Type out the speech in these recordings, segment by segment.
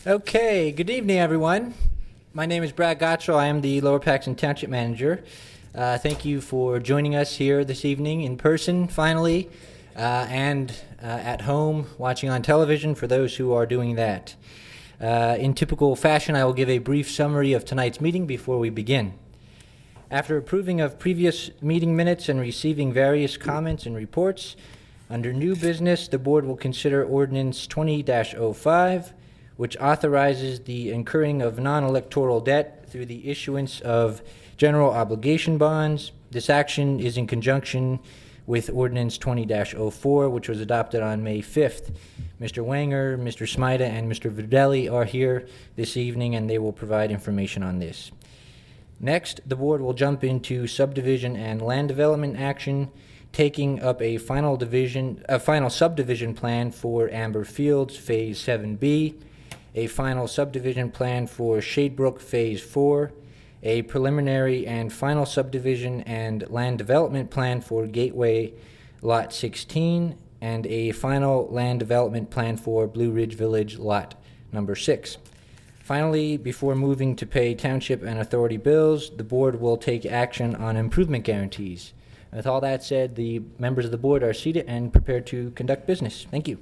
Okay, good evening, everyone. My name is Brad Gottschall. I am the Lower Paxton Township Manager. Thank you for joining us here this evening in person, finally, and at home watching on television for those who are doing that. In typical fashion, I will give a brief summary of tonight's meeting before we begin. After approving of previous meeting minutes and receiving various comments and reports, under new business, the board will consider Ordinance 20-05, which authorizes the incurring of non-electoral debt through the issuance of general obligation bonds. This action is in conjunction with Ordinance 20-04, which was adopted on May 5th. Mr. Wanger, Mr. Smida, and Mr. Verdelli are here this evening, and they will provide information on this. Next, the board will jump into subdivision and land development action, taking up a final subdivision plan for Amber Fields Phase 7B, a final subdivision plan for Shadebrook Phase 4, a preliminary and final subdivision and land development plan for Gateway Lot 16, and a final land development plan for Blue Ridge Village Lot number 6. Finally, before moving to pay township and authority bills, the board will take action on improvement guarantees. With all that said, the members of the board are seated and prepared to conduct business. Thank you.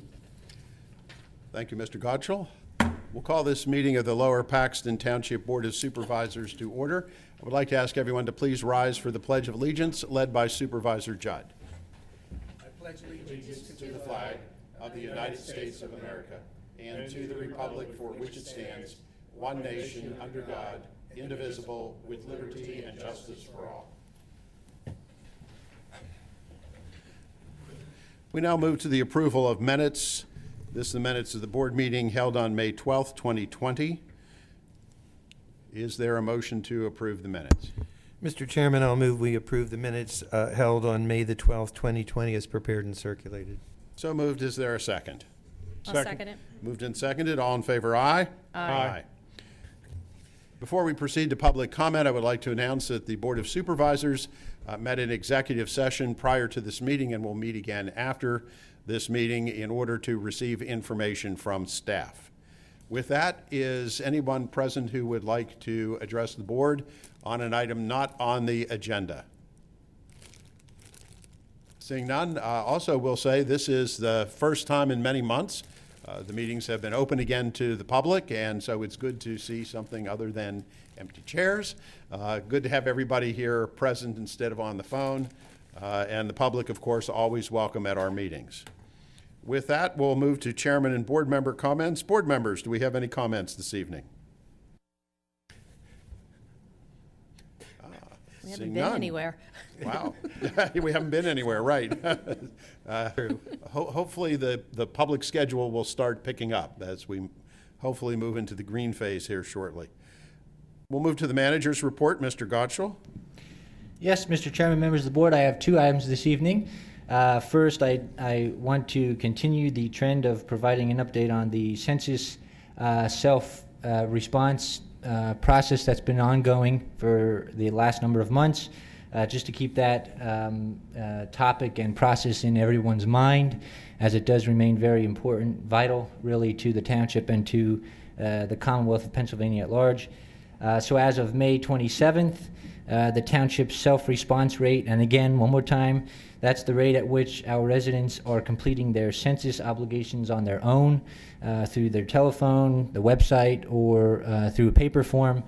Thank you, Mr. Gottschall. We'll call this meeting of the Lower Paxton Township Board of Supervisors to order. I would like to ask everyone to please rise for the Pledge of Allegiance, led by Supervisor Judd. I pledge allegiance to the flag of the United States of America and to the republic for which it stands, one nation, under God, indivisible, with liberty and justice for all. We now move to the approval of minutes. This is the minutes of the board meeting held on May 12th, 2020. Is there a motion to approve the minutes? Mr. Chairman, I'll move we approve the minutes held on May the 12th, 2020 as prepared and circulated. So moved. Is there a second? I'll second it. Moved and seconded. All in favor, aye? Aye. Before we proceed to public comment, I would like to announce that the Board of Supervisors met in executive session prior to this meeting and will meet again after this meeting in order to receive information from staff. With that, is anyone present who would like to address the board on an item not on the agenda? Seeing none, also will say this is the first time in many months the meetings have been open again to the public, and so it's good to see something other than empty chairs. Good to have everybody here present instead of on the phone, and the public, of course, always welcome at our meetings. With that, we'll move to chairman and board member comments. Board members, do we have any comments this evening? We haven't been anywhere. Wow. We haven't been anywhere, right. Hopefully the public schedule will start picking up as we hopefully move into the green phase here shortly. We'll move to the manager's report. Mr. Gottschall. Yes, Mr. Chairman, members of the board, I have two items this evening. First, I want to continue the trend of providing an update on the census self-response process that's been ongoing for the last number of months, just to keep that topic and process in everyone's mind, as it does remain very important, vital, really, to the township and to the Commonwealth of Pennsylvania at large. So as of May 27th, the township's self-response rate, and again, one more time, that's the rate at which our residents are completing their census obligations on their own through their telephone, the website, or through a paper form,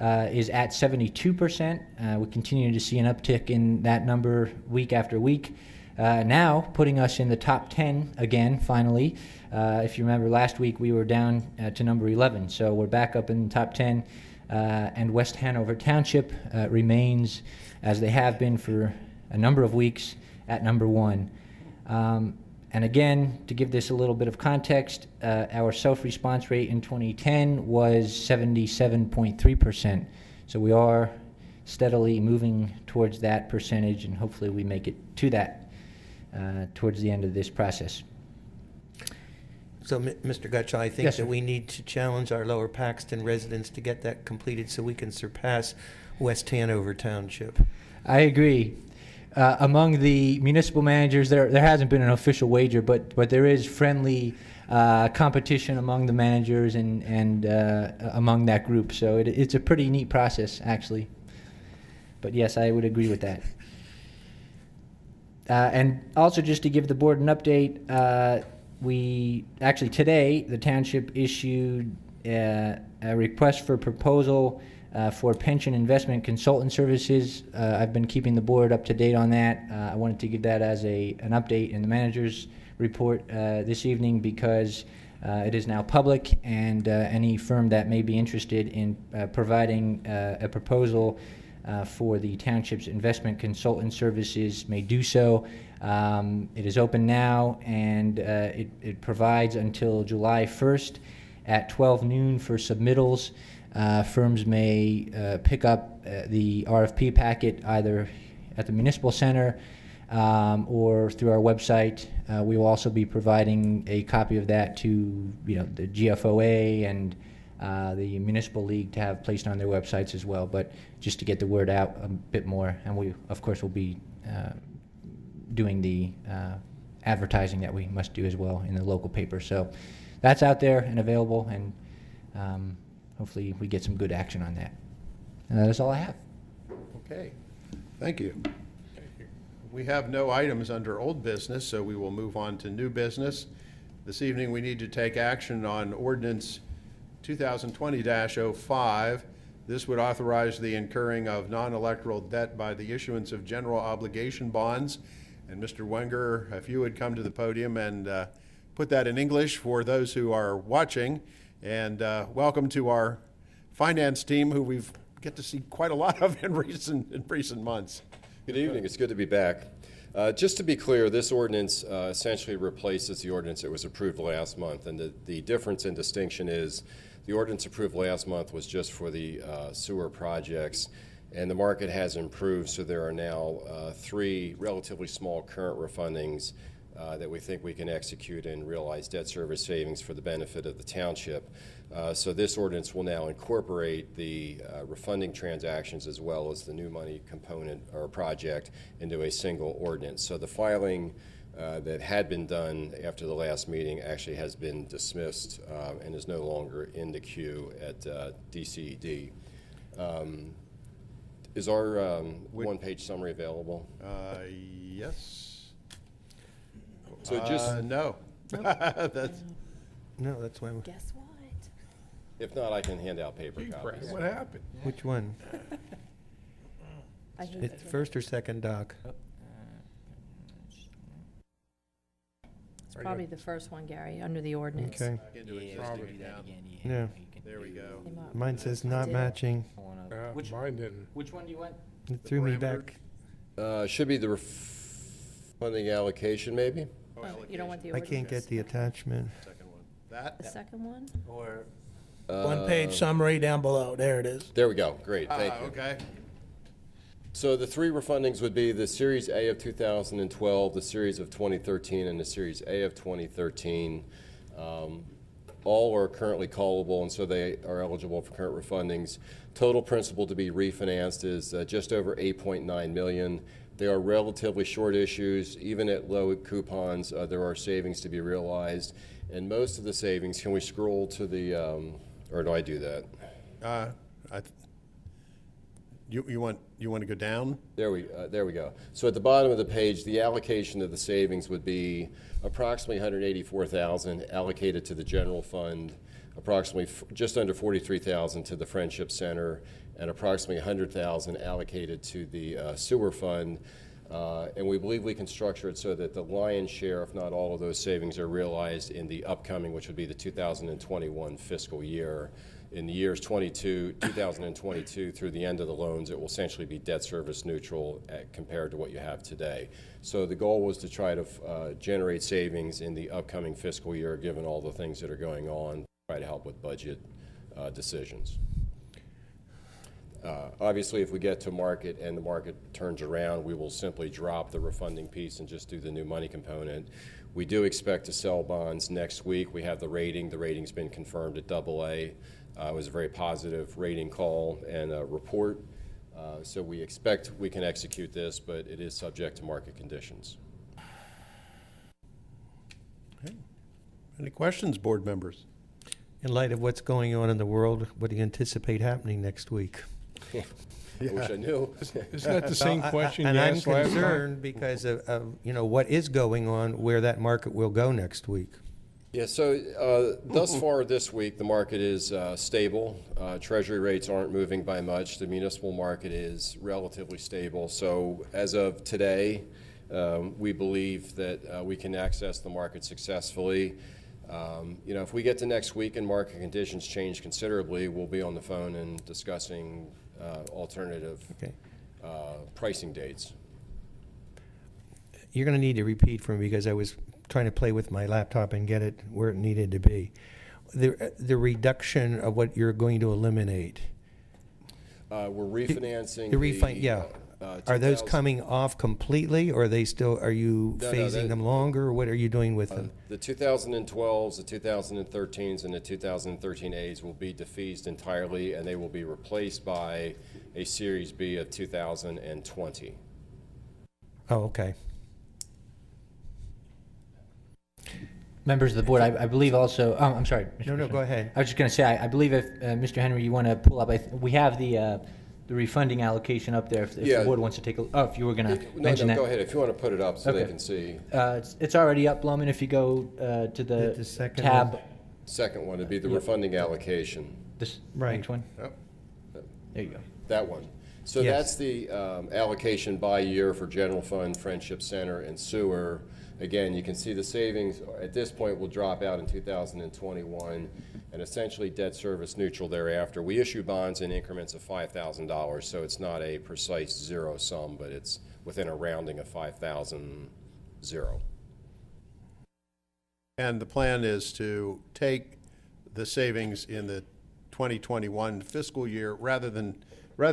is at 72%. We continue to see an uptick in that number week after week. Now putting us in the top 10 again, finally. If you remember, last week we were down to number 11, so we're back up in the top 10. And West Hanover Township remains, as they have been for a number of weeks, at number 1. And again, to give this a little bit of context, our self-response rate in 2010 was 77.3%. So we are steadily moving towards that percentage, and hopefully we make it to that towards the end of this process. So, Mr. Gottschall, I think Yes, sir. that we need to challenge our Lower Paxton residents to get that completed so we can surpass West Hanover Township. I agree. among the municipal managers, there hasn't been an official wager, but there is friendly competition among the managers and among that group. So it's a pretty neat process, actually. But yes, I would agree with that. And also, just to give the board an update, we actually today the township issued a request for proposal for pension investment consultant services. I've been keeping the board up to date on that. I wanted to give that as an update in the manager's report this evening because it is now public, and any firm that may be interested in providing a proposal for the township's investment consultant services may do so. It is open now, and it provides until July 1st at 12 noon for submittals. Firms may pick up the RFP packet either at the municipal center or through our website. We will also be providing a copy of that to the GFOA and the Municipal League to have placed on their websites as well, but just to get the word out a bit more. And we, of course, will be doing the advertising that we must do as well in the local paper. So that's out there and available, and hopefully we get some good action on that. And that is all I have. Okay, thank you. We have no items under old business, so we will move on to new business. This evening we need to take action on ordinance 2020-05. This would authorize the incurring of non-electoral debt by the issuance of general obligation bonds. And Mr. Wenger, if you would come to the podium and put that in English for those who are watching. And welcome to our finance team, who we've get to see quite a lot of in recent months. Good evening. It's good to be back. Just to be clear, this ordinance essentially replaces the ordinance that was approved last month. And the difference and distinction is the ordinance approved last month was just for the sewer projects, and the market has improved, so there are now 3 relatively small current refundings that we think we can execute and realize debt service savings for the benefit of the township. So this ordinance will now incorporate the refunding transactions as well as the new money component or project into a single ordinance. So the filing that had been done after the last meeting actually has been dismissed and is no longer in the queue at DCED. Is our one-page summary available? Yes. So just no. That's, No, that's why. Guess what? if not, I can hand out paper copies. What happened? Which one? I hate It's that. first or second doc? It's probably the first one, Gary, under the ordinance. Okay. back into existing account. Yeah. There we go. Came up. Mine says not did. matching. Which- Mine didn't. Which one do you want? It threw me parameter? back. Should be the refunding allocation, maybe? Oh, Oh, you don't want the I ordinance? can't get the attachment. Second one. That? The second one? Or One-page summary down below. There it is. There we go. Great. Thank you. Okay. So the 3 refundings would be the Series A of 2012, the Series of 2013, and the Series A of 2013. All are currently callable, and so they are eligible for current refundings. Total principal to be refinanced is just over $8.9 million. They are relatively short issues. Even at low coupons, there are savings to be realized. And most of the savings, can we scroll to the, or do I do that? You want to go down? There we go. So at the bottom of the page, the allocation of the savings would be approximately $184,000 allocated to the general fund, approximately just under $43,000 to the Friendship Center, and approximately $100,000 allocated to the sewer fund. And we believe we can structure it so that the lion's share, if not all of those savings, are realized in the upcoming, which would be the 2021 fiscal year. In the years 2022 through the end of the loans, it will essentially be debt service neutral compared to what you have today. So the goal was to try to generate savings in the upcoming fiscal year, given all the things that are going on, try to help with budget decisions. Obviously, if we get to market and the market turns around, we will simply drop the refunding piece and just do the new money component. We do expect to sell bonds next week. We have the rating. The rating's been confirmed at AA. It was a very positive rating call and report. So we expect we can execute this, but it is subject to market conditions. Any questions, board members? In light of what's going on in the world, what do you anticipate happening next week? I wish I knew. Isn't that the same question you And I'm asked last time? concerned because of, what is going on, where that market will go next week. Yeah, so thus far this week, the market is stable. Treasury rates aren't moving by much. The municipal market is relatively stable. So as of today, we believe that we can access the market successfully. If we get to next week and market conditions change considerably, we'll be on the phone and discussing alternative Okay. pricing dates. You're going to need to repeat for me because I was trying to play with my laptop and get it where it needed to be. The reduction of what you're going to eliminate. We're refinancing Yeah. Are those 2000 coming off completely, or are you No, phasing them longer? What are you doing with them? The 2012s, the 2013s, and the 2013As will be defeased entirely, and they will be replaced by a Series B of 2020. Oh, okay. Members of the board, I believe also, I'm sorry. Mr. No, President. go ahead. I was just going to say, I believe if, Mr. Henry, you want to pull up, we have the refunding allocation up there, if Yeah. the board wants to take a, if you were going to No, mention that. go ahead. If you want to put it up so they Okay. can see. It's already up, Blowman, if you go to The the second tab, one. Second one would be the refunding allocation. this Right. next one. Yep. There you go. That one. So Yes. that's the allocation by year for general fund, Friendship Center, and sewer. Again, you can see the savings at this point will drop out in 2021 and essentially debt service neutral thereafter. We issue bonds in increments of $5,000, so it's not a precise zero sum, but it's within a rounding of 5,000 zero. And the plan is to take the savings in the 2021 fiscal year, rather than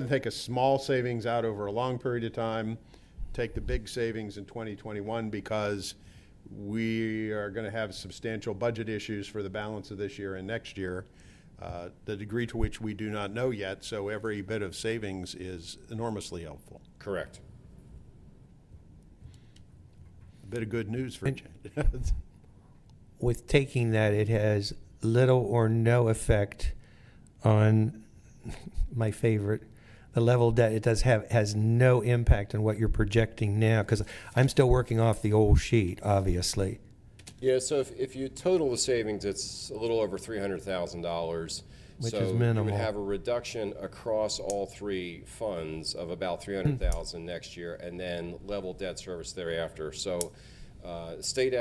take a small savings out over a long period of time, take the big savings in 2021, because we are going to have substantial budget issues for the balance of this year and next year, the degree to which we do not know yet, so every bit of savings is enormously helpful. Correct. A bit of good news for a change. With taking that, it has little or no effect on my favorite, the level debt. It has no impact on what you're projecting now, because I'm still working off the old sheet, obviously. Yeah, so if you total the savings, it's a little over $300,000. Which so is you minimal. would have a reduction across all three funds of about $300,000 next year, and then level debt service thereafter. So state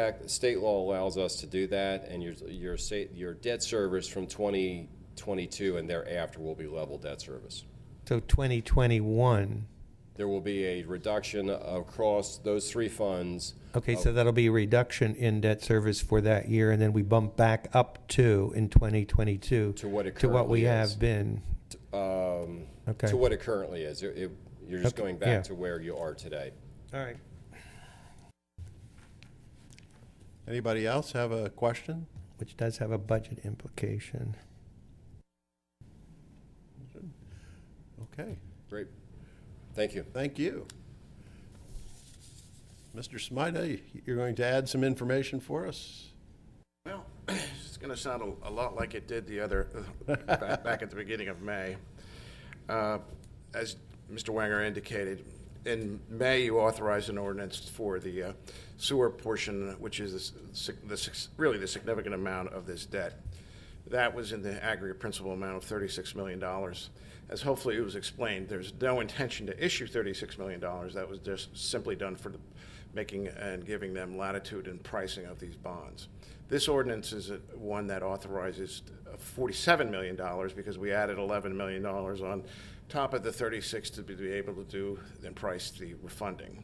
law allows us to do that, and your debt service from 2022 and thereafter will be level debt service. So 2021, There will be a reduction across those three funds. okay, so that'll be a reduction in debt service for that year, and then we bump back up to, in 2022, To what it to what we currently is. have been. Okay. To what it currently is. You're just Okay, going back yeah. to where you are today. All right. Anybody else have a question? Which does have a budget implication. Okay, Great. Thank you. thank you. Mr. Smida, you're going to add some information for us? Well, it's going to sound a lot like it did the other, back at the beginning of May. As Mr. Wanger indicated, in May, you authorized an ordinance for the sewer portion, which is really the significant amount of this debt. That was in the aggregate principal amount of $36 million. As hopefully it was explained, there's no intention to issue $36 million. That was just simply done for the making and giving them latitude in pricing of these bonds. This ordinance is one that authorizes $47 million because we added $11 million on top of the 36 to be able to do and price the refunding.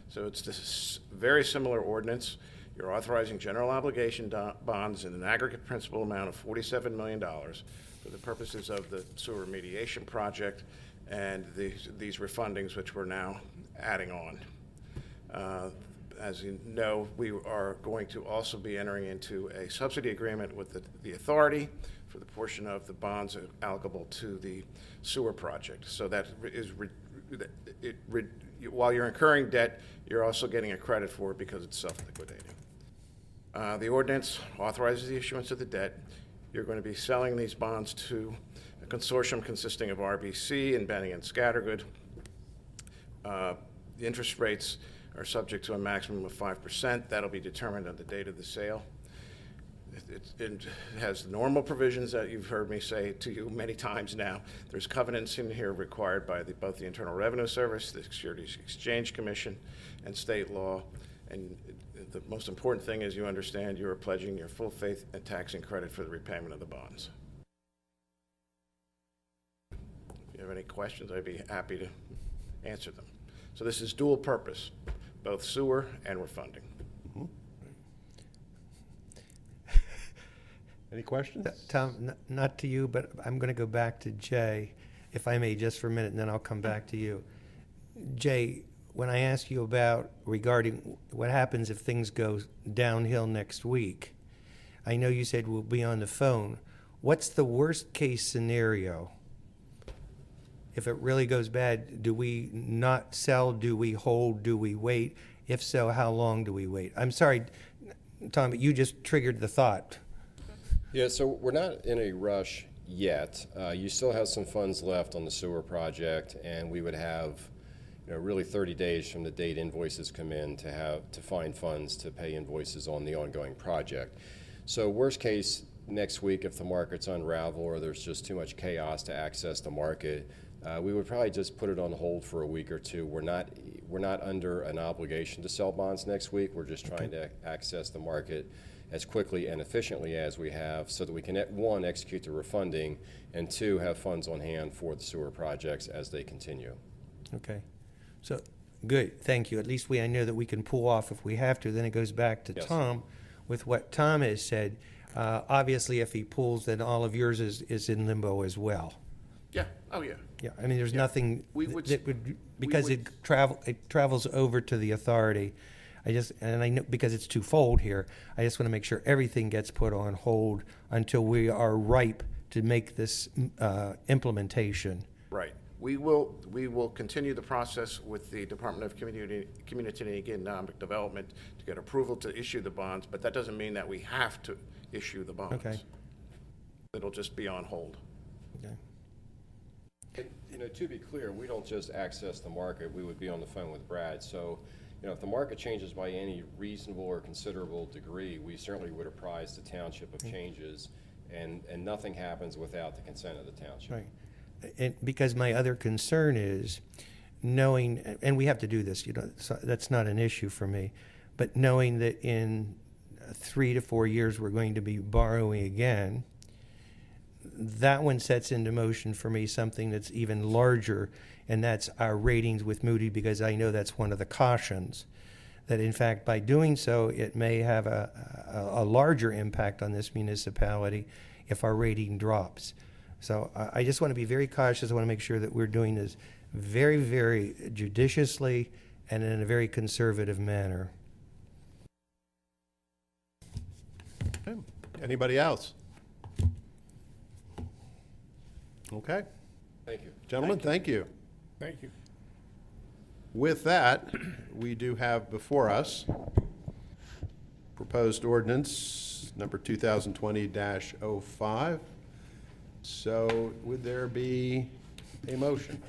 So it's this very similar ordinance. You're authorizing general obligation bonds in an aggregate principal amount of $47 million for the purposes of the sewer remediation project and these refundings, which we're now adding on. As you know, we are going to also be entering into a subsidy agreement with the authority for the portion of the bonds allocable to the sewer project. So that is, while you're incurring debt, you're also getting a credit for it because it's self-liquidating. The ordinance authorizes the issuance of the debt. You're going to be selling these bonds to a consortium consisting of RBC and Benning and Scattergood. The interest rates are subject to a maximum of 5%. That'll be determined on the date of the sale. It has normal provisions that you've heard me say to you many times now. There's covenants in here required by both the Internal Revenue Service, the Securities Exchange Commission, and state law. And the most important thing is you understand you are pledging your full faith and taxing credit for the repayment of the bonds. If you have any questions, I'd be happy to answer them. So this is dual purpose, both sewer and refunding. Any questions? Tom, not to you, but I'm going to go back to Jay, if I may, just for a minute, and then I'll come back to you. Jay, when I ask you about regarding what happens if things go downhill next week, I know you said we'll be on the phone. What's the worst case scenario? If it really goes bad, do we not sell? Do we hold? Do we wait? If so, how long do we wait? I'm sorry, Tom, but you just triggered the thought. Yeah, so we're not in a rush yet. You still have some funds left on the sewer project, and we would have, really 30 days from the date invoices come in to find funds to pay invoices on the ongoing project. So worst case, next week, if the markets unravel or there's just too much chaos to access the market, we would probably just put it on hold for a week or two. We're not under an obligation to sell bonds next week. We're just trying to access the market as quickly and efficiently as we have so that we can, one, execute the refunding, and two, have funds on hand for the sewer projects as they continue. Okay. So, good, thank you. At least I know that we can pull off if we have to. Then it goes back to Yes. Tom with what Tom has said. Obviously, if he pulls, then all of yours is in limbo as well. Yeah, oh yeah. Yeah, I mean, there's nothing We would- that would, we because would- it travels over to the authority. I know because it's twofold here, I just want to make sure everything gets put on hold until we are ripe to make this implementation. Right. We will continue the process with the Department of Community and Economic Development to get approval to issue the bonds, but that doesn't mean that we have to issue the bonds. Okay. It'll just be on hold. Okay. To be clear, we don't just access the market. We would be on the phone with Brad. So, if the market changes by any reasonable or considerable degree, we certainly would apprise the township of changes, and nothing happens without the consent of the township. Right. And because my other concern is knowing, and we have to do this, so that's not an issue for me, but knowing that in 3 to 4 years we're going to be borrowing again, that one sets into motion for me something that's even larger, and that's our ratings with Moody, because I know that's one of the cautions, that in fact by doing so it may have a larger impact on this municipality if our rating drops. So I just want to be very cautious. I want to make sure that we're doing this very, very judiciously and in a very conservative manner. Okay. Anybody else? Okay. Thank you. Gentlemen, thank you. Thank you. With that, we do have before us proposed ordinance number 2020-05. So would there be a motion?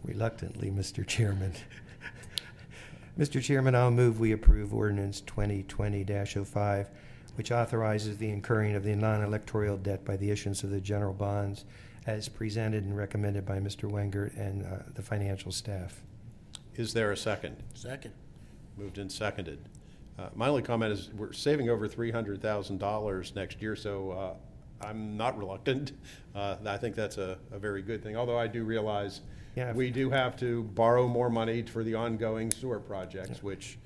Reluctantly, Mr. Chairman. Mr. Chairman, I'll move we approve ordinance 2020-05, which authorizes the incurring of the non-electoral debt by the issuance of the general bonds as presented and recommended by Mr. Wenger and the financial staff. Is there a second? Second. Moved and seconded. My only comment is we're saving over $300,000 next year, so I'm not reluctant. I think that's a very good thing, although I do realize Yeah. we do have to borrow more money for the ongoing sewer projects, which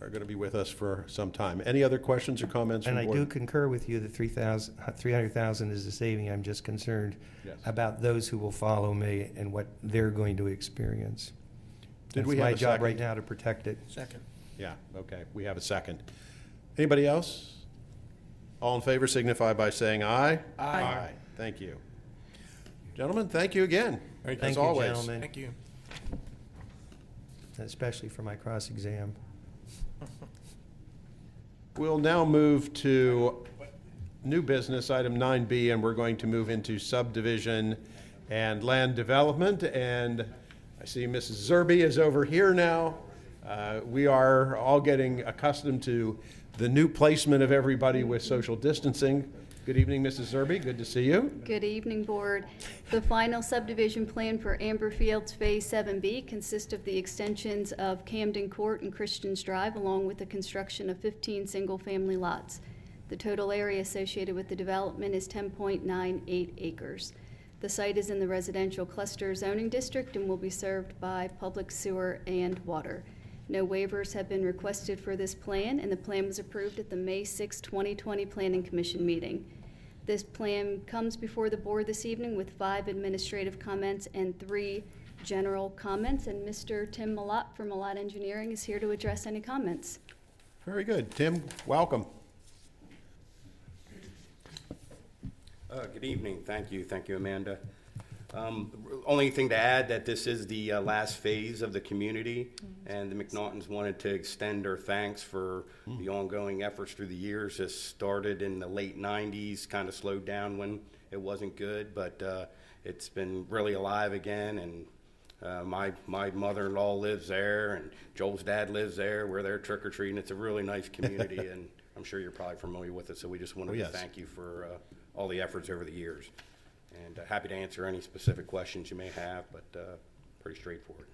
are going to be with us for some time. Any other questions or comments from And I board? do concur with you that 300,000 is a saving. I'm just concerned Yes. about those who will follow me and what they're going to experience. Did It's we my have a job second? right now to protect it. Second. Yeah, okay, we have a second. Anybody else? All in favor signify by saying aye. Aye. Thank you. Gentlemen, thank you again, Thank as you, always. gentlemen, Thank you. especially for my cross-exam. We'll now move to new business, item 9B, and we're going to move into subdivision and land development. And I see Mrs. Zerby is over here now. We are all getting accustomed to the new placement of everybody with social distancing. Good evening, Mrs. Zerby. Good to see you. Good evening, Board. The final subdivision plan for Amber Fields Phase 7B consists of the extensions of Camden Court and Christians Drive, along with the construction of 15 single-family lots. The total area associated with the development is 10.98 acres. The site is in the residential cluster zoning district and will be served by public sewer and water. No waivers have been requested for this plan, and the plan was approved at the May 6, 2020 Planning Commission meeting. This plan comes before the board this evening with 5 administrative comments and 3 general comments, and Mr. Tim Malott from Malott Engineering is here to address any comments. Very good. Tim, welcome. Good evening. Thank you. Thank you, Amanda. Only thing to add that this is the last phase of the community, and the McNaughtons wanted to extend their thanks for the ongoing efforts through the years. This started in the late 90s, kind of slowed down when it wasn't good, but it's been really alive again. And my mother-in-law lives there, and Joel's dad lives there. We're there trick-or-treating. It's a really nice community, and I'm sure you're probably familiar with it, so we just wanted yes. to thank you for all the efforts over the years. And happy to answer any specific questions you may have, but pretty straightforward.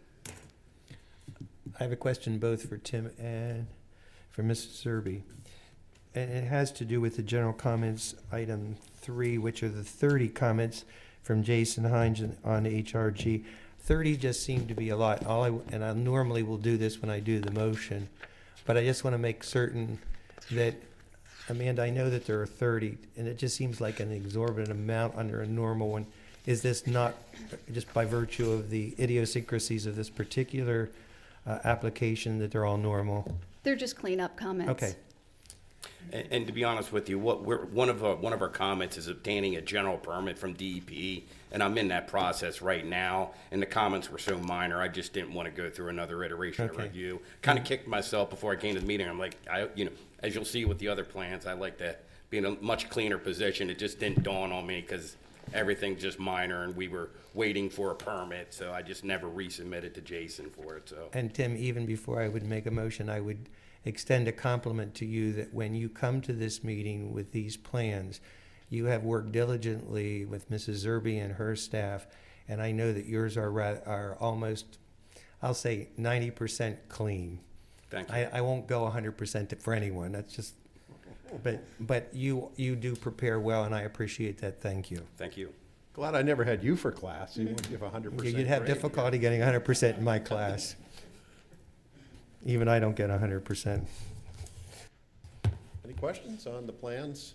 I have a question both for Tim and for Mrs. Zerby. And it has to do with the general comments, item 3, which are the 30 comments from Jason Hines on HRG. 30 just seemed to be a lot. And I normally will do this when I do the motion, but I just want to make certain that, Amanda, I know that there are 30, and it just seems like an exorbitant amount under a normal one. Is this not just by virtue of the idiosyncrasies of this particular application that they're all normal? They're just cleanup comments. Okay. And to be honest with you, one of our comments is obtaining a general permit from DEP, and I'm in that process right now. And the comments were so minor, I just didn't want to go through another iteration of Okay. review. Kind of kicked myself before I came to the meeting. I'm like, as you'll see with the other plans, I like to be in a much cleaner position. It just didn't dawn on me because everything's just minor, and we were waiting for a permit, so I just never resubmitted to Jason for it. So. And Tim, even before I would make a motion, I would extend a compliment to you that when you come to this meeting with these plans, you have worked diligently with Mrs. Zerby and her staff, and I know that yours are almost, I'll say, 90% clean. Thank you. I won't go 100% for anyone. That's just, but you do prepare well, and I appreciate that. Thank you. Thank you. Glad I never had you for class. You wouldn't give 100%. You'd have grade. difficulty getting 100% in my class. Even I don't get 100%. Any questions on the plans?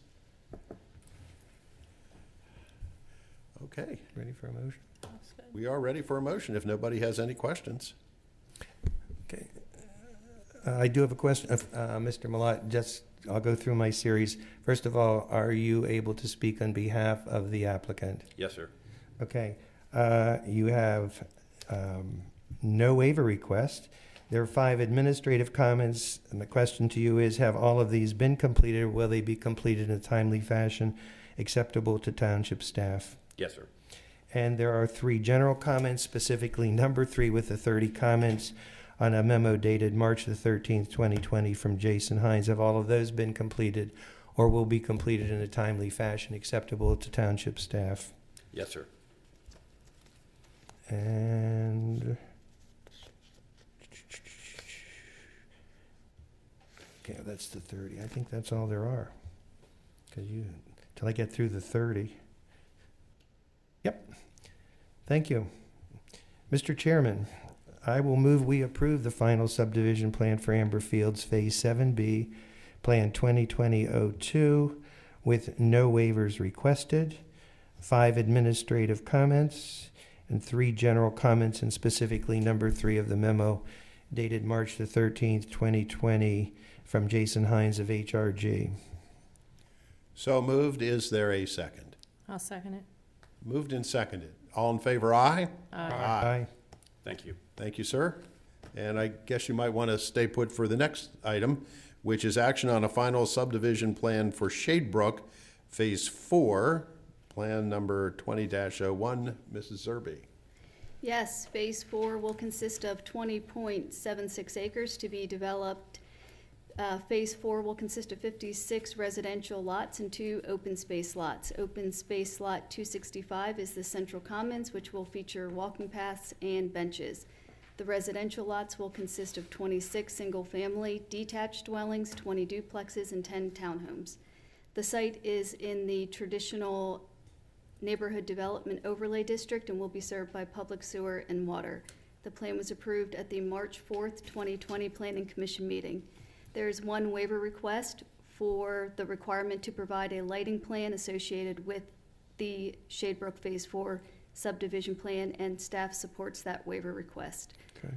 Okay, Ready for a motion? we are ready for a motion if nobody has any questions. Okay. I do have a question, Mr. Malott. I'll go through my series. First of all, are you able to speak on behalf of the applicant? Yes, sir. Okay. You have no waiver request. There are 5 administrative comments, and the question to you is, have all of these been completed? Will they be completed in a timely fashion acceptable to township staff? Yes, sir. And there are 3 general comments, specifically number 3 with the 30 comments on a memo dated March the 13th, 2020 from Jason Hines. Have all of those been completed or will be completed in a timely fashion acceptable to township staff? Yes, sir. And okay, that's the 30. I think that's all there are. Till I get through the 30. Yep. Thank you. Mr. Chairman, I will move we approve the final subdivision plan for Amber Fields Phase 7B, Plan 2020-02, with no waivers requested, 5 administrative comments, and 3 general comments, and specifically number 3 of the memo dated March the 13th, 2020, from Jason Hines of HRG. So moved. Is there a second? I'll second it. Moved and seconded. All in favor, aye? Aye. Thank you. Thank you, sir. And I guess you might want to stay put for the next item, which is action on a final subdivision plan for Shadebrook, Phase 4, Plan Number 20-01. Mrs. Zerby. Yes, Phase 4 will consist of 20.76 acres to be developed. Phase 4 will consist of 56 residential lots and 2 open space lots. Open space lot 265 is the central commons, which will feature walking paths and benches. The residential lots will consist of 26 single-family detached dwellings, 20 duplexes, and 10 townhomes. The site is in the traditional neighborhood development overlay district and will be served by public sewer and water. The plan was approved at the March 4th, 2020 Planning Commission meeting. There is one waiver request for the requirement to provide a lighting plan associated with the Shadebrook Phase 4 subdivision plan, and staff supports that waiver request. Okay.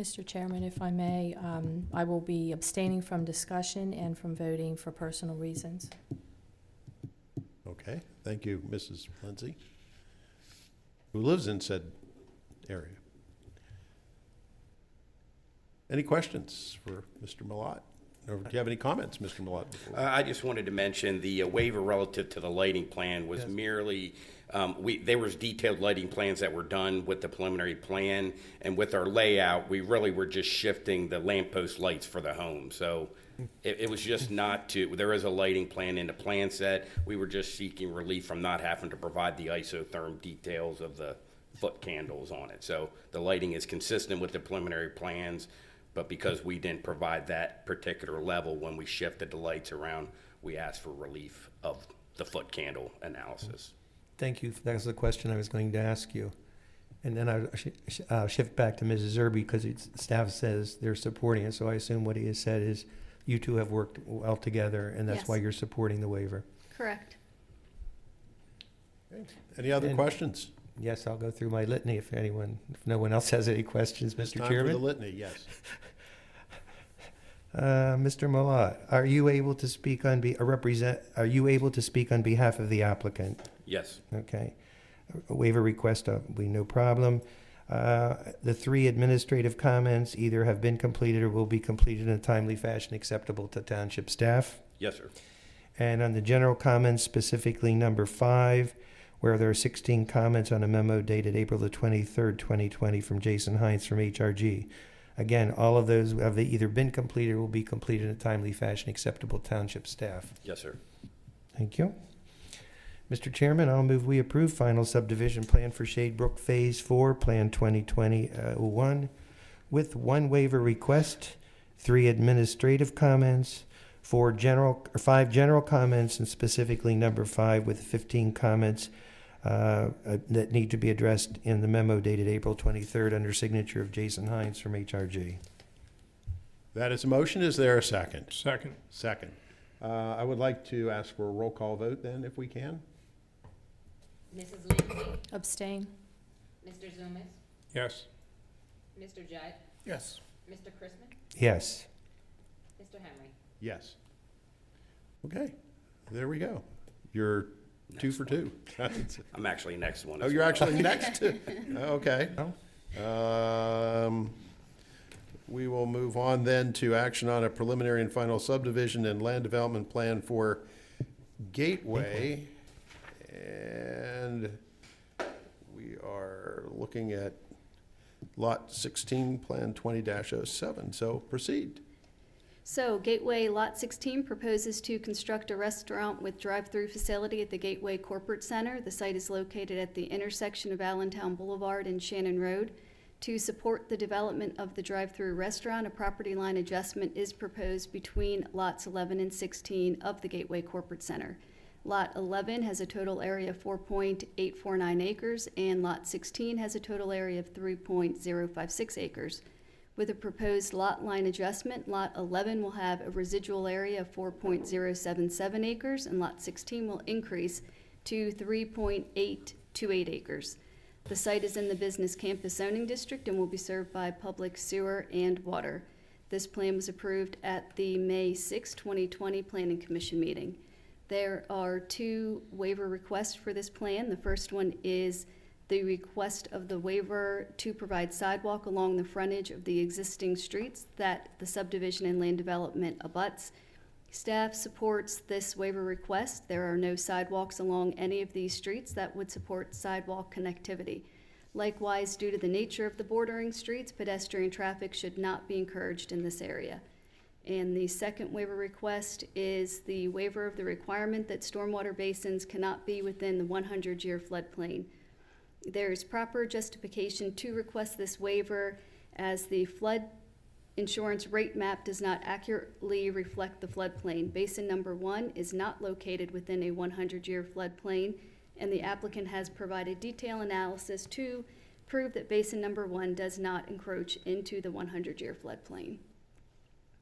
Mr. Chairman, if I may, I will be abstaining from discussion and from voting for personal reasons. Okay, thank you, Mrs. Lindsay, who lives in said area. Any questions for Mr. Millat? Or do you have any comments, Mr. Millat? I just wanted to mention the waiver relative to the lighting plan was merely, there was detailed lighting plans that were done with the preliminary plan, and with our layout, we really were just shifting the lamppost lights for the home. So it was just not to, there is a lighting plan in the plan set. We were just seeking relief from not having to provide the isotherm details of the foot candles on it. So the lighting is consistent with the preliminary plans, but because we didn't provide that particular level when we shifted the lights around, we asked for relief of the foot candle analysis. Thank you. That was the question I was going to ask you. And then I'll shift back to Mrs. Zerby because staff says they're supporting it. So I assume what he has said is you two have worked well together, and that's Yes. why you're supporting the waiver. Correct. Okay. Any other questions? Yes, I'll go through my litany if no one else has any questions, Mr. Time for Chairman. the litany, yes. Mr. Millat, are you able to speak on behalf of the applicant? Yes. Okay. A waiver request, we no problem. The 3 administrative comments either have been completed or will be completed in a timely fashion acceptable to township staff. Yes, sir. And on the general comments, specifically number 5, where there are 16 comments on a memo dated April the 23rd, 2020 from Jason Hines from HRG. Again, all of those have either been completed or will be completed in a timely fashion acceptable to township staff. Yes, sir. Thank you. Mr. Chairman, I'll move we approve final subdivision plan for Shadebrook Phase 4, Plan 2020-01, with 1 waiver request, 3 administrative comments, 5 general comments, and specifically number 5 with 15 comments that need to be addressed in the memo dated April 23rd under signature of Jason Hines from HRG. That is a motion. Is there a second? Second. Second. I would like to ask for a roll call vote then, if we can. Mrs. Lindsay, Abstain. Mr. Zumas, Yes. Mr. Judd, Yes. Mr. Chrisman, Yes. Mr. Henry. Yes. Okay, there we go. You're 2 for 2. I'm actually next one. Oh, as you're well. actually next to, okay. We will move on then to action on a preliminary and final subdivision and land development plan for Gateway. And we are looking at Lot 16, Plan 20-07. So proceed. So Gateway Lot 16 proposes to construct a restaurant with drive-through facility at the Gateway Corporate Center. The site is located at the intersection of Allentown Boulevard and Shannon Road. To support the development of the drive-through restaurant, a property line adjustment is proposed between lots 11 and 16 of the Gateway Corporate Center. Lot 11 has a total area of 4.849 acres, and Lot 16 has a total area of 3.056 acres. With a proposed lot line adjustment, Lot 11 will have a residual area of 4.077 acres, and Lot 16 will increase to 3.828 acres. The site is in the Business Campus Zoning District and will be served by public sewer and water. This plan was approved at the May 6, 2020 Planning Commission meeting. There are 2 waiver requests for this plan. The first one is the request of the waiver to provide sidewalk along the frontage of the existing streets that the subdivision and land development abuts. Staff supports this waiver request. There are no sidewalks along any of these streets that would support sidewalk connectivity. Likewise, due to the nature of the bordering streets, pedestrian traffic should not be encouraged in this area. And the second waiver request is the waiver of the requirement that stormwater basins cannot be within the 100-year floodplain. There is proper justification to request this waiver as the flood insurance rate map does not accurately reflect the floodplain. Basin number 1 is not located within a 100-year floodplain, and the applicant has provided detailed analysis to prove that basin number 1 does not encroach into the 100-year floodplain.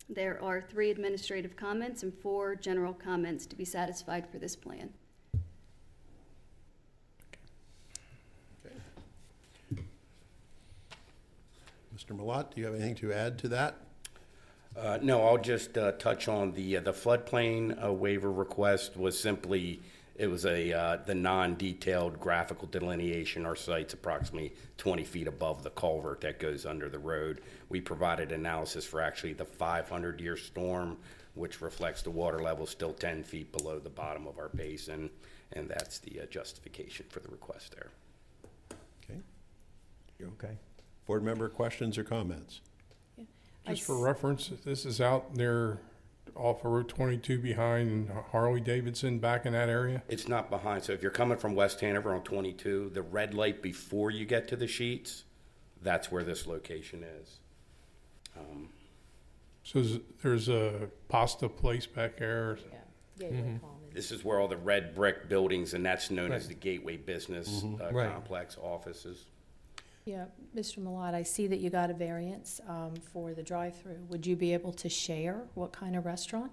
There are 3 administrative comments and 4 general comments to be satisfied for this plan. Mr. Malat, do you have anything to add to that? No, I'll just touch on the floodplain waiver request was simply, it was the non-detailed graphical delineation. Our site's approximately 20 feet above the culvert that goes under the road. We provided analysis for actually the 500-year storm, which reflects the water level still 10 feet below the bottom of our basin, and that's the justification for the request there. Okay. You're okay. Board member questions or comments? Just for reference, this is out there off of Route 22 behind Harley Davidson, back in that area? It's not behind, so if you're coming from West Hanover on 22, the red light before you get to the sheets, that's where this location is. So there's a pasta place back there? Gateway Commons. This is where all the red brick buildings, and that's known as the Gateway Business Right. Complex offices. Yeah, Mr. Malat, I see that you got a variance for the drive-through. Would you be able to share what kind of restaurant?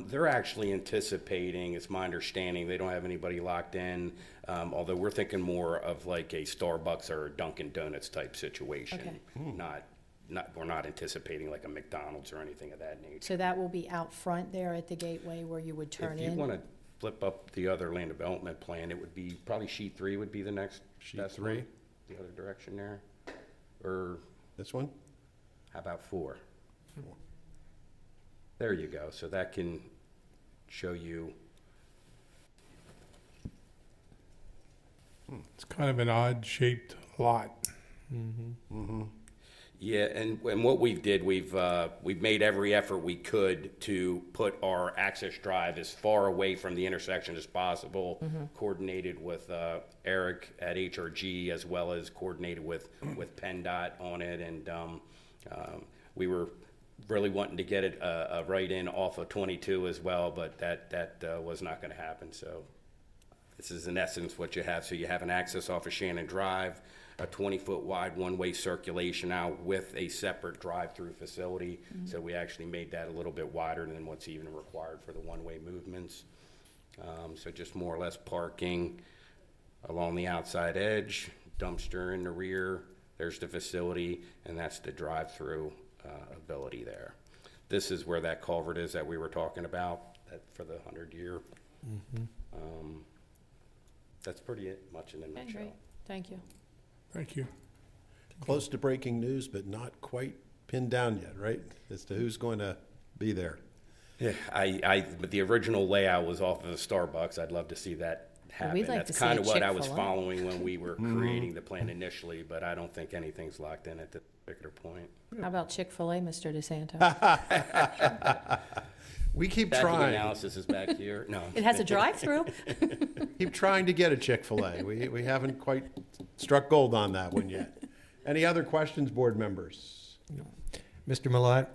They're actually anticipating, it's my understanding, they don't have anybody locked in, although we're thinking more of like a Starbucks or a Dunkin' Donuts type situation. Okay. We're not anticipating like a McDonald's or anything of that nature. So that will be out front there at the gateway where you would turn in? If you want to flip up the other land development plan, it would be, probably sheet 3 would be the next Sheet best 3? one. The other direction there, or This one? how about 4? There you go, so that can show you. It's kind of an odd-shaped lot. Yeah, and what we did, we've made every effort we could to put our access drive as far away from the intersection as possible, coordinated with Eric at HRG, as well as coordinated with PennDOT on it, and we were really wanting to get it right in off of 22 as well, but that was not going to happen. So this is in essence what you have. So you have an access off of Shannon Drive, a 20-foot wide one-way circulation out with a separate drive-through facility. So we actually made that a little bit wider than what's even required for the one-way movements. So just more or less parking along the outside edge, dumpster in the rear. There's the facility, and that's the drive-through ability there. This is where that culvert is that we were talking about for the 100-year. That's pretty much in a Okay, nutshell. great. Thank you. Thank you. Close to breaking news, but not quite pinned down yet, right? As to who's going to be there. Yeah, but the original layout was off of a Starbucks. I'd love to see that happen. we'd like to That's see a kind of what I was Chick-fil-A. following when we were creating the plan initially, but I don't think anything's locked in at this particular point. How about Chick-fil-A, Mr. DeSanto? We keep Traffic trying. analysis is back here. No. It has a drive-through? Keep trying to get a Chick-fil-A. We haven't quite struck gold on that one yet. Any other questions, board members? Mr. Malat,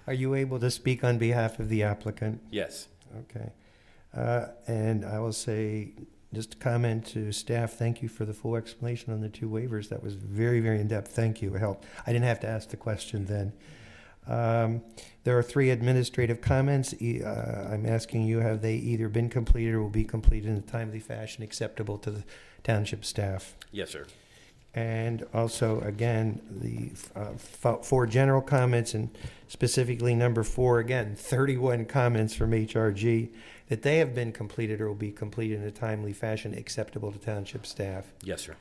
are you able to speak on behalf of the applicant? Yes. Okay. And I will say, just a comment to staff, thank you for the full explanation on the 2 waivers. That was very, very in-depth. Thank you. It helped. I didn't have to ask the question then. There are 3 administrative comments. I'm asking you, have they either been completed or will be completed in a timely fashion acceptable to the township staff? Yes, sir. And also, again, the 4 general comments, and specifically number 4, again, 31 comments from HRG that they have been completed or will be completed in a timely fashion acceptable to township staff. Yes, sir.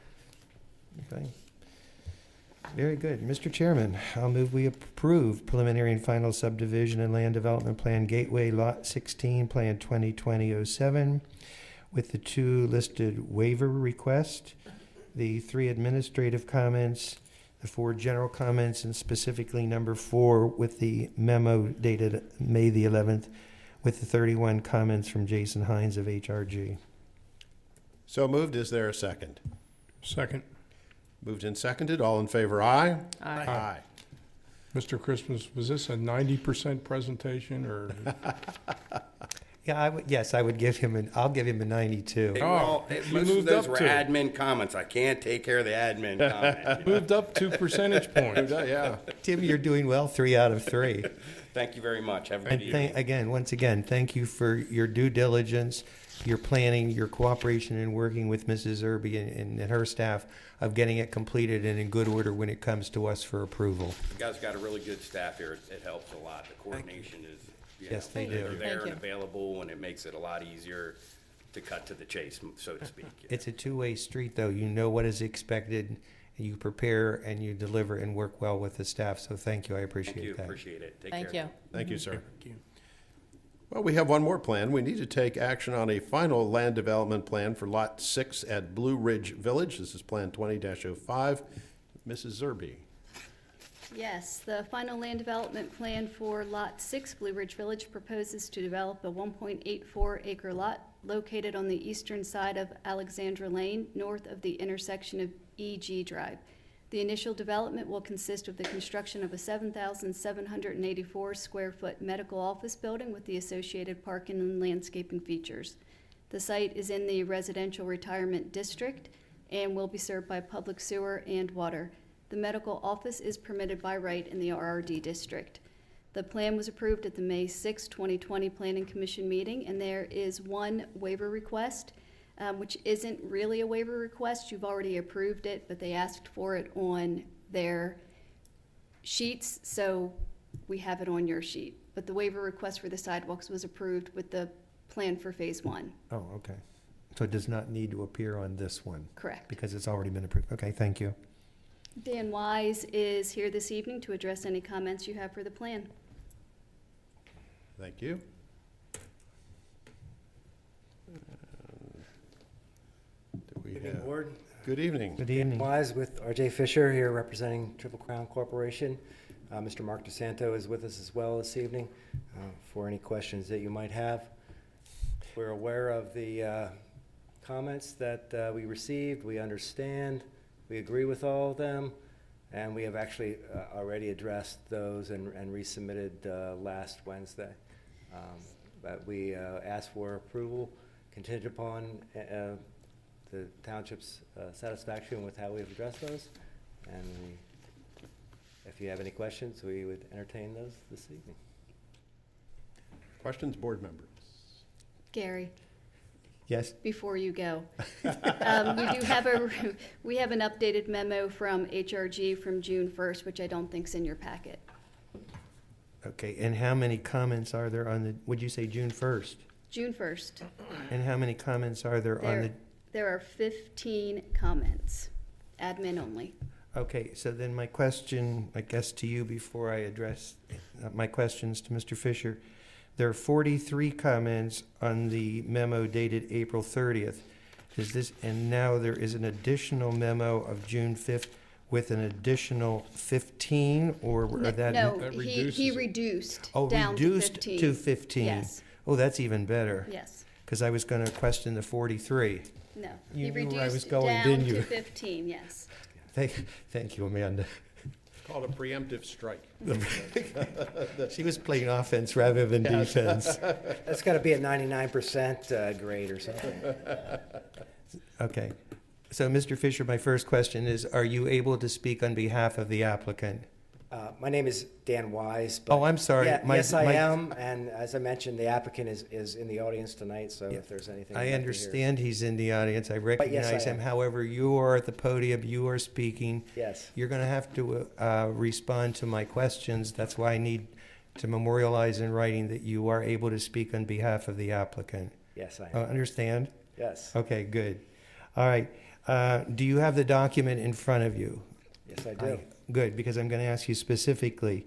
Okay. Very good. Mr. Chairman, I'll move we approve preliminary and final subdivision and land development plan Gateway Lot 16, Plan 2020-07, with the 2 listed waiver requests, the 3 administrative comments, the 4 general comments, and specifically number 4 with the memo dated May the 11th, with the 31 comments from Jason Hines of HRG. So moved. Is there a second? Second. Moved and seconded. All in favor, aye? Aye. Aye. Mr. Christmas, was this a 90% presentation or? Yeah, yes, I would give him I'll give him a 92. Oh, you Most of moved those up were to. admin comments. I can't take care of the admin comment. Moved up 2 percentage points. Yeah. Tim, you're doing well, 3 out of 3. Thank you very much. Have a And good evening. once again, thank you for your due diligence, your planning, your cooperation in working with Mrs. Irby and her staff of getting it completed and in good order when it comes to us for approval. You guys got a really good staff here. It helps a lot. The coordination is, Yes, they they're do. there Thank and you. available, and it makes it a lot easier to cut to the chase, so to speak. It's a two-way street, though. You know what is expected, and you prepare and you deliver and work well with the staff. So thank you. I appreciate Thank you. that. Appreciate it. Take Thank care. you. Thank you, sir. Well, we have one more plan. We need to take action on a final land development plan for Lot 6 at Blue Ridge Village. This is Plan 20-05. Mrs. Zerby. Yes, the final land development plan for Lot 6, Blue Ridge Village, proposes to develop a 1.84 acre lot located on the eastern side of Alexandra Lane, north of the intersection of E.G. Drive. The initial development will consist of the construction of a 7,784 square foot medical office building with the associated parking and landscaping features. The site is in the residential retirement district and will be served by public sewer and water. The medical office is permitted by right in the RRD district. The plan was approved at the May 6, 2020 Planning Commission meeting, and there is one waiver request, which isn't really a waiver request. You've already approved it, but they asked for it on their sheets, so we have it on your sheet. But the waiver request for the sidewalks was approved with the plan for Phase 1. Oh, okay. So it does not need to appear on this one? Correct. Because it's already been approved. Okay, thank you. Dan Wise is here this evening to address any comments you have for the plan. Thank you. Do we Good evening, have- Board. Good evening. Good evening. Wise with R.J. Fisher here representing Triple Crown Corporation. Mr. Mark DeSanto is with us as well this evening for any questions that you might have. We're aware of the comments that we received. We understand. We agree with all of them. And we have actually already addressed those and resubmitted last Wednesday. But we asked for approval contingent upon the township's satisfaction with how we've addressed those. And if you have any questions, we would entertain those this evening. Questions, board members? Gary, Yes? before you go, we have an updated memo from HRG from June 1st, which I don't think's in your packet. Okay, and how many comments are there on the, would you say June 1st? June 1st. And how many comments are there on the? There are 15 comments, admin only. Okay, so then my question, I guess, to you before I address my questions to Mr. Fisher. There are 43 comments on the memo dated April 30th. Is this, and now there is an additional memo of June 5th with an additional 15, or that? No, That he reduces it. reduced Oh, down to reduced 15. to 15. Yes, Oh, that's even better. yes. Because I was going to question the 43. No, You he knew where I was reduced going, down didn't to you? 15, yes. Thank you, Amanda. Called a preemptive strike. She was playing offense rather than defense. That's got to be a 99% grade or something. Okay. So, Mr. Fisher, my first question is, are you able to speak on behalf of the applicant? My name is Dan Wise. Oh, I'm sorry. Yeah, My- yes, I my- am. And as I mentioned, the applicant is in the audience tonight, so if there's anything. I you'd like to hear. understand he's in the audience. I yes, recognize I him. am. However, you are at the podium, you are speaking. Yes. You're going to have to respond to my questions. That's why I need to memorialize in writing that you are able to speak on behalf of the applicant. Yes, I am. Understand? Yes. Okay, good. All right. Do you have the document in front of you? Yes, I do. Good, because I'm going to ask you specifically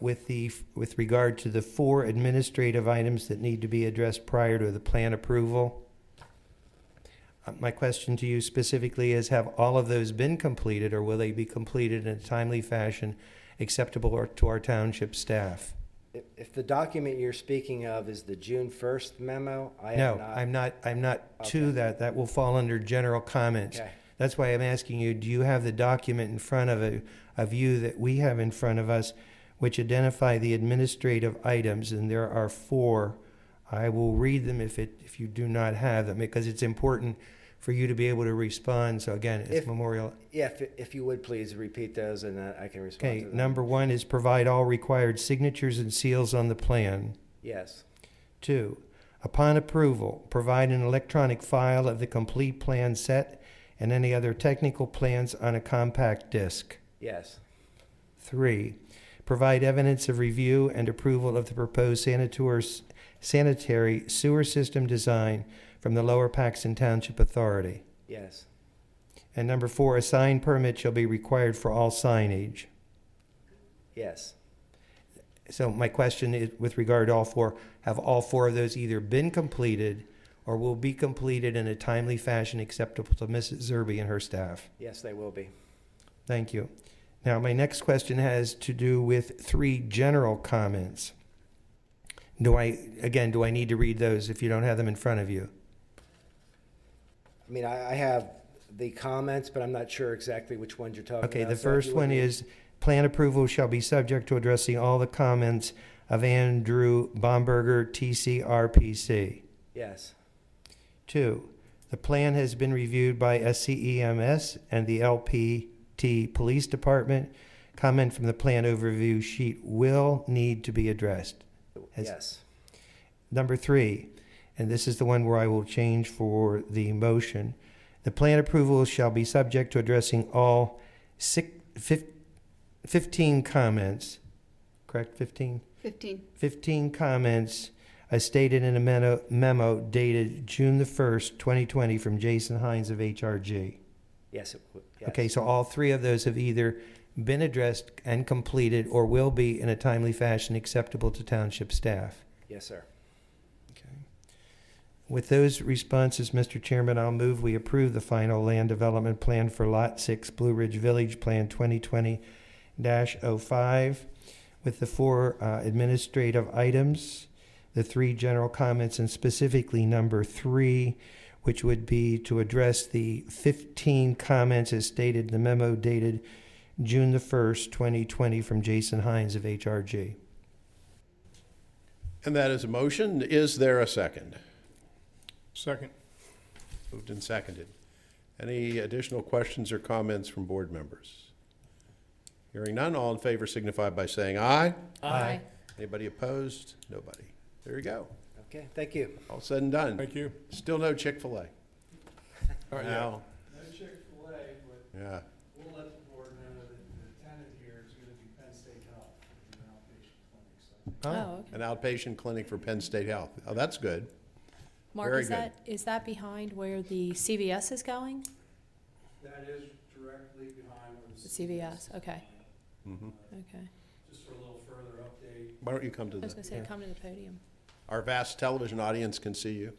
with regard to the 4 administrative items that need to be addressed prior to the plan approval. My question to you specifically is, have all of those been completed, or will they be completed in a timely fashion acceptable to our township staff? If the document you're speaking of is the June 1st memo, I am No, not. I'm not to Okay. that. That will fall under general comments. Okay. That's why I'm asking you, do you have the document in front of you that we have in front of us, which identify the administrative items, and there are 4. I will read them if you do not have them, because it's important for you to be able to respond. So again, it's If- memorial. Yeah, if you would please repeat those, and I can respond Okay, to them. number 1 is provide all required signatures and seals on the plan. Yes. 2, upon approval, provide an electronic file of the complete plan set and any other technical plans on a compact disc. Yes. 3, provide evidence of review and approval of the proposed sanitary sewer system design from the Lower Paxton Township Authority. Yes. And number 4, a sign permit shall be required for all signage. Yes. So my question is, with regard to all 4, have all 4 of those either been completed or will be completed in a timely fashion acceptable to Mrs. Zerby and her staff? Yes, they will be. Thank you. Now, my next question has to do with 3 general comments. Do I need to read those if you don't have them in front of you? I mean, I have the comments, but I'm not sure exactly which ones you're talking Okay, about. the So if first you would one read- is, plan approval shall be subject to addressing all the comments of Andrew Bomberger, TCRPC. Yes. 2, the plan has been reviewed by SCEMS and the LPT Police Department. Comment from the plan overview sheet will need to be addressed. Yes. Number 3, and this is the one where I will change for the motion. The plan approval shall be subject to addressing all 15 comments, correct, 15? 15. 15 comments as stated in a memo dated June the 1st, 2020 from Jason Hines of HRG. Yes. Yes. Okay, so all 3 of those have either been addressed and completed or will be in a timely fashion acceptable to township staff. Yes, sir. With those responses, Mr. Chairman, I'll move we approve the final land development plan for Lot 6, Blue Ridge Village, Plan 2020-05, with the 4 administrative items, the 3 general comments, and specifically number 3, which would be to address the 15 comments as stated in the memo dated June the 1st, 2020, from Jason Hines of HRG. And that is a motion. Is there a second? Second. Moved and seconded. Any additional questions or comments from board members? Hearing none, all in favor signify by saying aye. Aye. Anybody opposed? Nobody. There you go. Okay, thank you. All said and done. Thank you. Still no Chick-fil-A. All right, Now, No Chick-fil-A, but yeah. we'll let the board know that the tenant here is going to be Penn State Health, an outpatient clinic. Oh, okay. An outpatient clinic for Penn State Health. Oh, that's good. Mark, Very is that behind where the CVS is going? That is directly behind where The CVS, okay, Mhm. okay. Just for a little further update. Why don't you come to I was gonna say, the, come to the podium. our vast television audience can see you.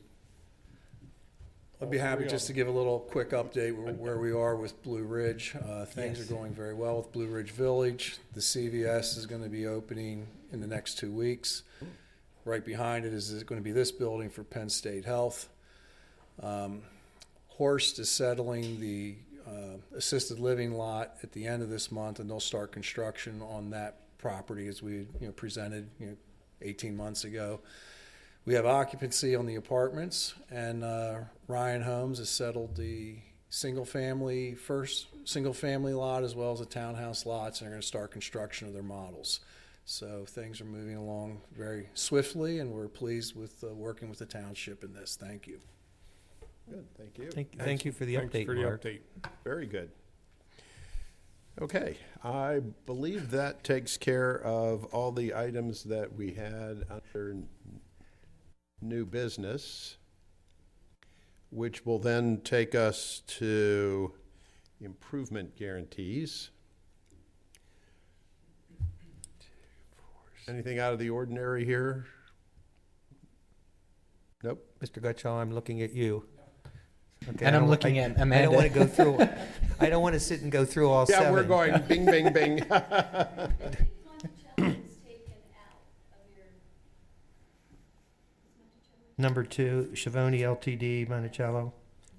I'd be happy just to give a little quick update where we are with Blue Ridge. Things are going very well with Blue Ridge Village. The CVS is going to be opening in the next 2 weeks. Right behind it is going to be this building for Penn State Health. Horst is settling the assisted living lot at the end of this month, and they'll start construction on that property as we presented 18 months ago. We have occupancy on the apartments, and Ryan Holmes has settled the single-family lot as well as the townhouse lots, and they're going to start construction of their models. So things are moving along very swiftly, and we're pleased with working with the township in this. Thank you. Good, thank you. Thank you for the Thanks update, for the Mark. update. Very good. Okay, I believe that takes care of all the items that we had under new business, which will then take us to improvement guarantees. Anything out of the ordinary here? Nope. Mr. Gutschall, I'm looking at you. Okay, And I I'm don't- looking I- at I Amanda. don't want to go through, I don't want to sit and go through all Yeah, seven. we're going bing, bing, bing. Number 2, Schiavone Ltd. Monticello.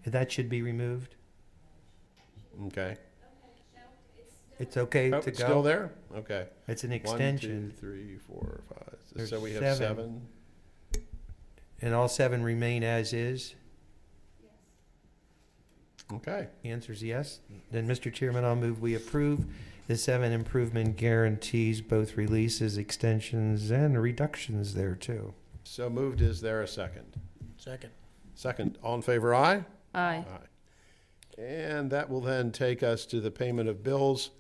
That should be removed. Okay. It's okay Oh, to it's go. still there? Okay. It's an 1, 2, extension. 3, 4, 5. There's So we have 7. 7. And all 7 remain as is? Okay. The answer is yes. Then, Mr. Chairman, I'll move we approve the 7 improvement guarantees, both releases, extensions, and reductions there too. So moved. Is there a second? Second. Second. All in favor, aye? Aye. And that will then take us to the payment of bills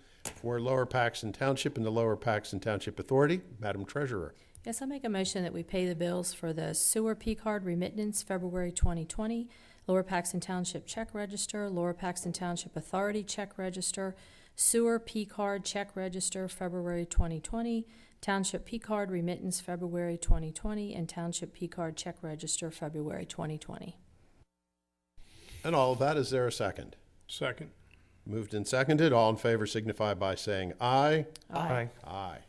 for Lower Paxton Township and the Lower Paxton Township Authority. Madam Treasurer. Yes, I make a motion that we pay the bills for the sewer P-card remittance, February 2020, Lower Paxton Township check register, Lower Paxton Township Authority check register, sewer P-card check register, February 2020, Township P-card remittance, February 2020, and Township P-card check register, February 2020. And all of that, is there a second? Second. Moved and seconded. All in favor signify by saying aye. Aye. Aye.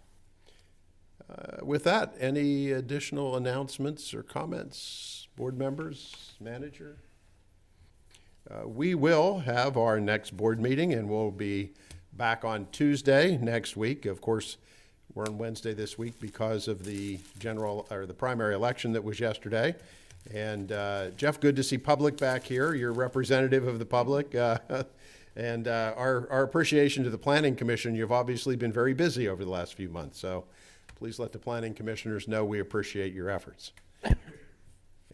With that, any additional announcements or comments, board members, manager? We will have our next board meeting, and we'll be back on Tuesday next week. Of course, we're on Wednesday this week because of the the primary election that was yesterday. And Jeff, good to see public back here. You're representative of the public. And our appreciation to the Planning Commission. You've obviously been very busy over the last few months. So please let the planning commissioners know we appreciate your efforts.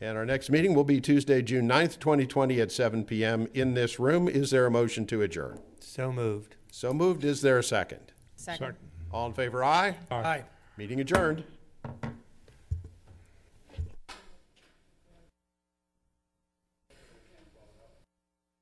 And our next meeting will be Tuesday, June 9th, 2020 at 7 p.m. in this room. Is there a motion to adjourn? So moved. So moved. Is there a second? Second. All in favor, aye? Aye. Meeting adjourned.